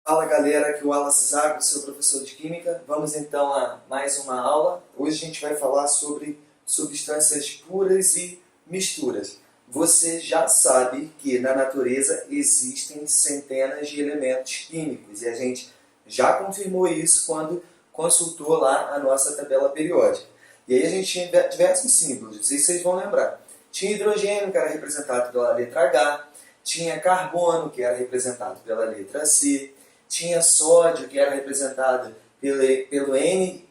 Fala galera, aqui é o Wallace Zago, seu professor de Química. Vamos então a mais uma aula. Hoje a gente vai falar sobre substâncias puras e misturas. Você já sabe que na natureza existem centenas de elementos químicos e a gente já confirmou isso quando consultou lá a nossa tabela periódica. E aí a gente tinha diversos símbolos, não sei se vocês vão lembrar. Tinha hidrogênio, que era representado pela letra H, tinha carbono, que era representado pela letra C, tinha sódio, que era representado pelo N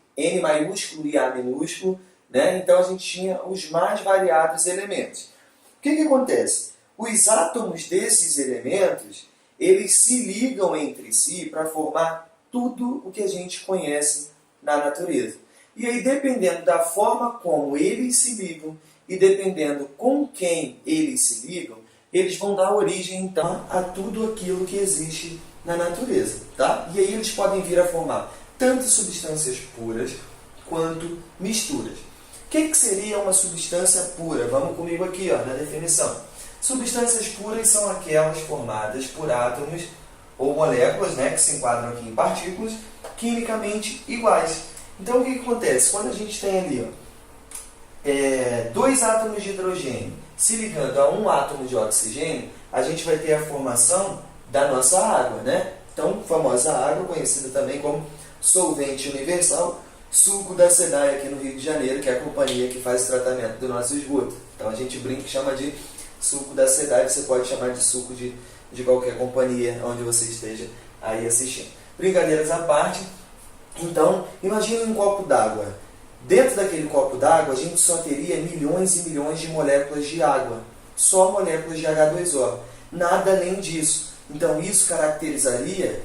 maiúsculo e A minúsculo, né? Então a gente tinha os mais variados elementos. O que acontece? Os átomos desses elementos, eles se ligam entre si para formar tudo o que a gente conhece na natureza. E aí, dependendo da forma como eles se ligam e dependendo com quem eles se ligam, eles vão dar origem, então, a tudo aquilo que existe na natureza. Tá? E aí eles podem vir a formar tanto substâncias puras quanto misturas. O que seria uma substância pura? Vamos comigo aqui na definição. Substâncias puras são aquelas formadas por átomos ou moléculas, né, que se enquadram aqui em partículas, quimicamente iguais. Então o que acontece? Quando a gente tem ali dois átomos de hidrogênio se ligando a um átomo de oxigênio, a gente vai ter a formação da nossa água, né? Então, a famosa água, conhecida também como solvente universal, suco da SEDAI aqui no Rio de Janeiro, que é a companhia que faz o tratamento do nosso esgoto. Então a gente brinca e chama de suco da SEDAI, você pode chamar de suco de qualquer companhia onde você esteja aí assistindo. Brincadeiras à parte, então, imagine um copo d'água. Dentro daquele copo d'água, a gente só teria milhões e milhões de moléculas de água. Só moléculas de H2O. Nada além disso. Então, isso caracterizaria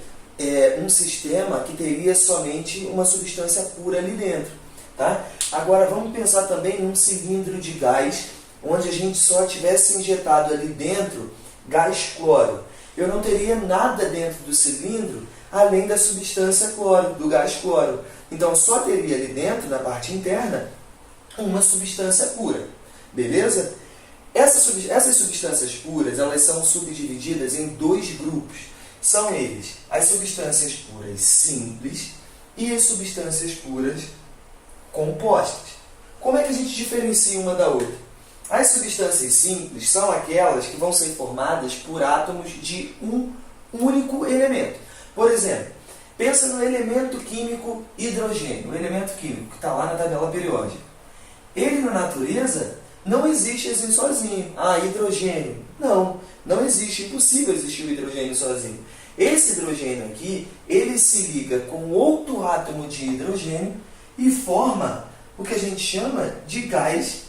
um sistema que teria somente uma substância pura ali dentro. Tá? Agora, vamos pensar também num cilindro de gás, onde a gente só tivesse injetado ali dentro gás cloro. Eu não teria nada dentro do cilindro além da substância cloro, do gás cloro. Então, só teria ali dentro, na parte interna, uma substância pura. Beleza? Essas substâncias puras, elas são subdivididas em dois grupos. São eles as substâncias puras simples e as substâncias puras compostas. Como é que a gente diferencia uma da outra? As substâncias simples são aquelas que vão ser formadas por átomos de um único elemento. Por exemplo, pensa no elemento químico hidrogênio, o elemento químico que está lá na tabela periódica. Ele na natureza não existe assim sozinho. Hidrogênio. Não existe, impossível existir o hidrogênio sozinho. Esse hidrogênio aqui, ele se liga com outro átomo de hidrogênio e forma o que a gente chama de gás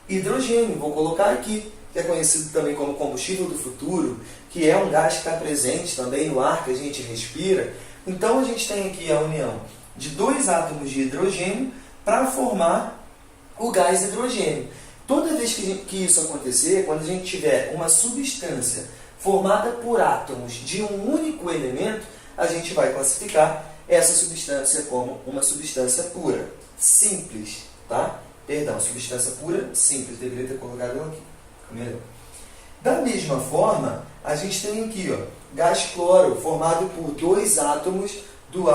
hidrogênio. Vou colocar aqui, que é conhecido também como combustível do futuro, que é um gás que está presente também no ar que a gente respira. Então a gente tem aqui a união de dois átomos de hidrogênio para formar o gás hidrogênio. Toda vez que isso acontecer, quando a gente tiver uma substância formada por átomos de um único elemento, a gente vai classificar essa substância como uma substância pura, simples, tá? Perdão, substância pura, simples, deveria ter colocado ela aqui. Melhor. Da mesma forma, a gente tem aqui gás cloro, formado por dois átomos do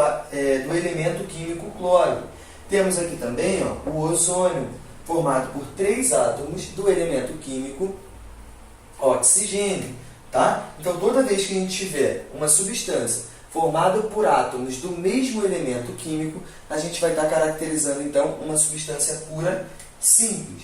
elemento químico cloro. Temos aqui também o ozônio, formado por três átomos do elemento químico oxigênio. Tá? Então, toda vez que a gente tiver uma substância formada por átomos do mesmo elemento químico, a gente vai estar caracterizando, então, uma substância pura simples.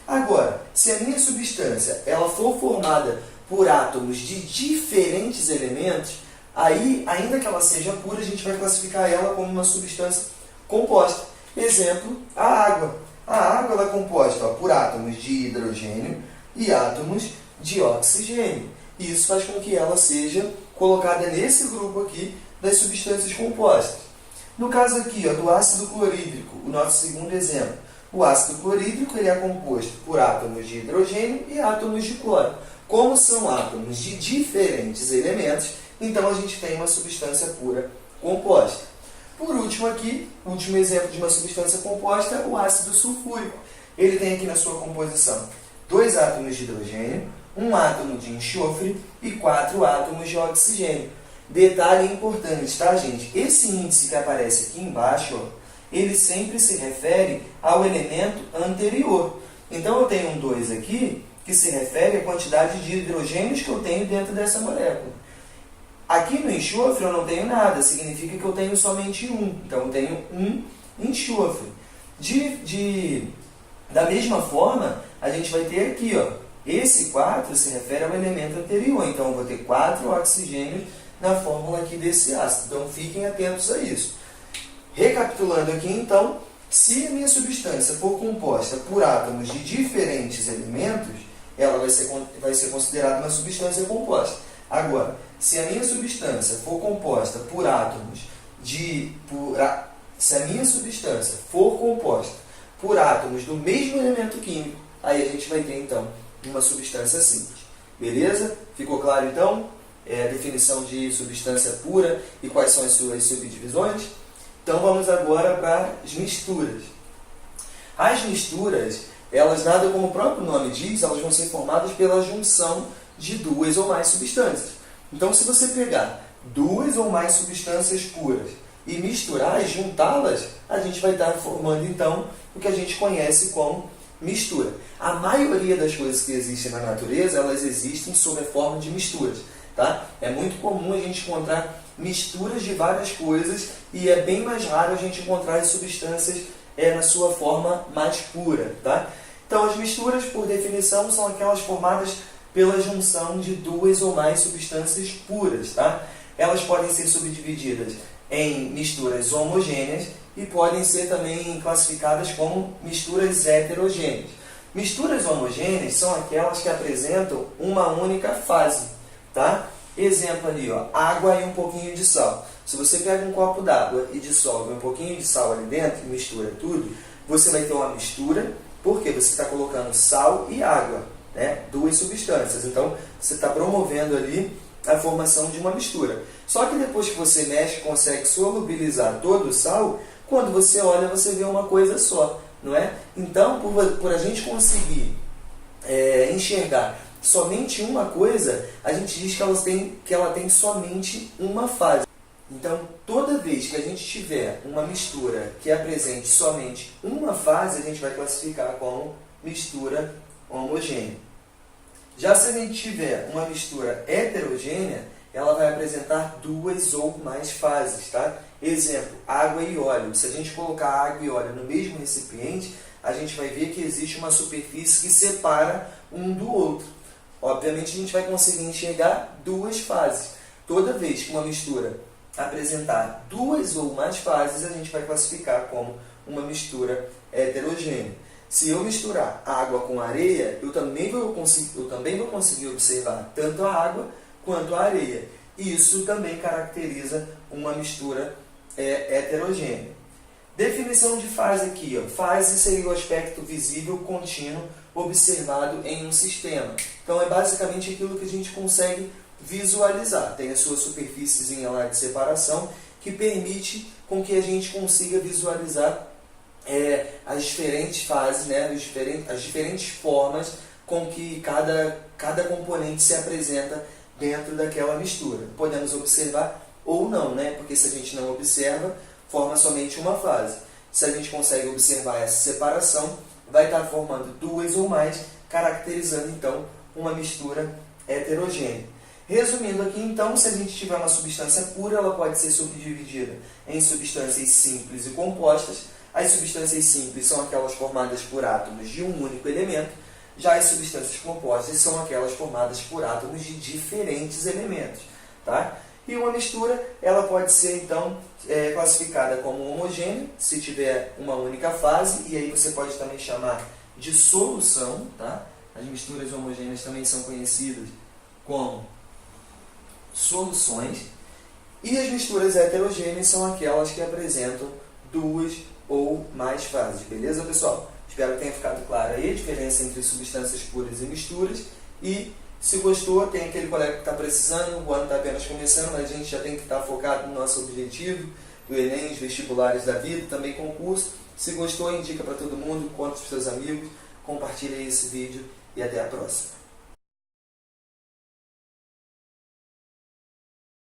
Agora, se a minha substância ela for formada por átomos de diferentes elementos, aí, ainda que ela seja pura, a gente vai classificar ela como uma substância composta. Exemplo, a água. A água ela é composta por átomos de hidrogênio e átomos de oxigênio. E isso faz com que ela seja colocada nesse grupo aqui das substâncias compostas. No caso aqui do ácido clorídrico, o nosso segundo exemplo, o ácido clorídrico ele é composto por átomos de hidrogênio e átomos de cloro. Como são átomos de diferentes elementos, então a gente tem uma substância pura composta. Por último aqui, o último exemplo de uma substância composta, o ácido sulfúrico. Ele tem aqui na sua composição dois átomos de hidrogênio, um átomo de enxofre e 4 átomos de oxigênio. Detalhe importante, tá, gente? Esse índice que aparece aqui embaixo, ó, ele sempre se refere ao elemento anterior. Então, eu tenho um 2 aqui, que se refere à quantidade de hidrogênios que eu tenho dentro dessa molécula. Aqui no enxofre eu não tenho nada, significa que eu tenho somente um. Então, eu tenho um enxofre. Da mesma forma, a gente vai ter aqui, ó, esse 4 se refere ao elemento anterior. Então, eu vou ter 4 oxigênios na fórmula aqui desse ácido. Então, fiquem atentos a isso. Recapitulando aqui, então, se a minha substância for composta por átomos de diferentes elementos, ela vai ser considerada uma substância composta. Agora, se a minha substância for composta por átomos se a minha substância for composta por átomos do mesmo elemento químico, aí a gente vai ter, então, uma substância simples. Beleza? Ficou claro, então, a definição de substância pura e quais são as suas subdivisões? Então, vamos agora para as misturas. As misturas, elas nada como o próprio nome diz, elas vão ser formadas pela junção de 2 ou mais substâncias. Então, se você pegar 2 ou mais substâncias puras e misturar e juntá-las, a gente vai estar formando, então, o que a gente conhece como mistura. A maioria das coisas que existem na natureza, elas existem sob a forma de misturas. Tá? É muito comum a gente encontrar misturas de várias coisas e é bem mais raro a gente encontrar as substâncias na sua forma mais pura. Tá? Então, as misturas, por definição, são aquelas formadas pela junção de 2 ou mais substâncias puras. Tá? Elas podem ser subdivididas em misturas homogêneas e podem ser também classificadas como misturas heterogêneas. Misturas homogêneas são aquelas que apresentam uma única fase. Tá? Exemplo ali, ó, água e um pouquinho de sal. Se você pega um copo d'água e dissolve um pouquinho de sal ali dentro e mistura tudo, você vai ter uma mistura, porque você está colocando sal e água, né? 2 substâncias. Então, você está promovendo ali a formação de uma mistura. Só que depois que você mexe, consegue solubilizar todo o sal, quando você olha, você vê uma coisa só, não é? Então, por a gente conseguir enxergar somente uma coisa, a gente diz que ela tem somente uma fase. Então, toda vez que a gente tiver uma mistura que apresente somente uma fase, a gente vai classificar como mistura homogênea. Já se a gente tiver uma mistura heterogênea, ela vai apresentar 2 ou mais fases. Tá? Exemplo, água e óleo. Se a gente colocar água e óleo no mesmo recipiente, a gente vai ver que existe uma superfície que separa um do outro. Obviamente, a gente vai conseguir enxergar 2 fases. Toda vez que uma mistura apresentar 2 ou mais fases, a gente vai classificar como uma mistura heterogênea. Se eu misturar água com areia, eu também vou conseguir observar tanto a água quanto a areia. Isso também caracteriza uma mistura heterogênea. Definição de fase aqui. Ó. Fase seria o aspecto visível contínuo observado em um sistema. Então, é basicamente aquilo que a gente consegue visualizar. Tem a sua superfície lá de separação que permite com que a gente consiga visualizar as diferentes fases, né, as diferentes formas com que cada componente se apresenta dentro daquela mistura. Podemos observar ou não, né, porque se a gente não observa, forma somente uma fase. Se a gente consegue observar essa separação, vai estar formando 2 ou mais, caracterizando então uma mistura heterogênea. Resumindo aqui, então, se a gente tiver uma substância pura, ela pode ser subdividida em substâncias simples e compostas. As substâncias simples são aquelas formadas por átomos de um único elemento, já as substâncias compostas são aquelas formadas por átomos de diferentes elementos. Tá? E uma mistura, ela pode ser, então, classificada como homogênea, se tiver uma única fase, e aí você pode também chamar de solução. Tá? As misturas homogêneas também são conhecidas como soluções. E as misturas heterogêneas são aquelas que apresentam 2 ou mais fases. Beleza, pessoal? Espero que tenha ficado clara aí a diferença entre substâncias puras e misturas. E se gostou, tem aquele colega que está precisando, o ano está apenas começando, mas a gente já tem que estar focado no nosso objetivo, do Enem, os vestibulares da vida, também concurso. Se gostou, indica para todo mundo, conta para os seus amigos, compartilha esse vídeo e até a próxima.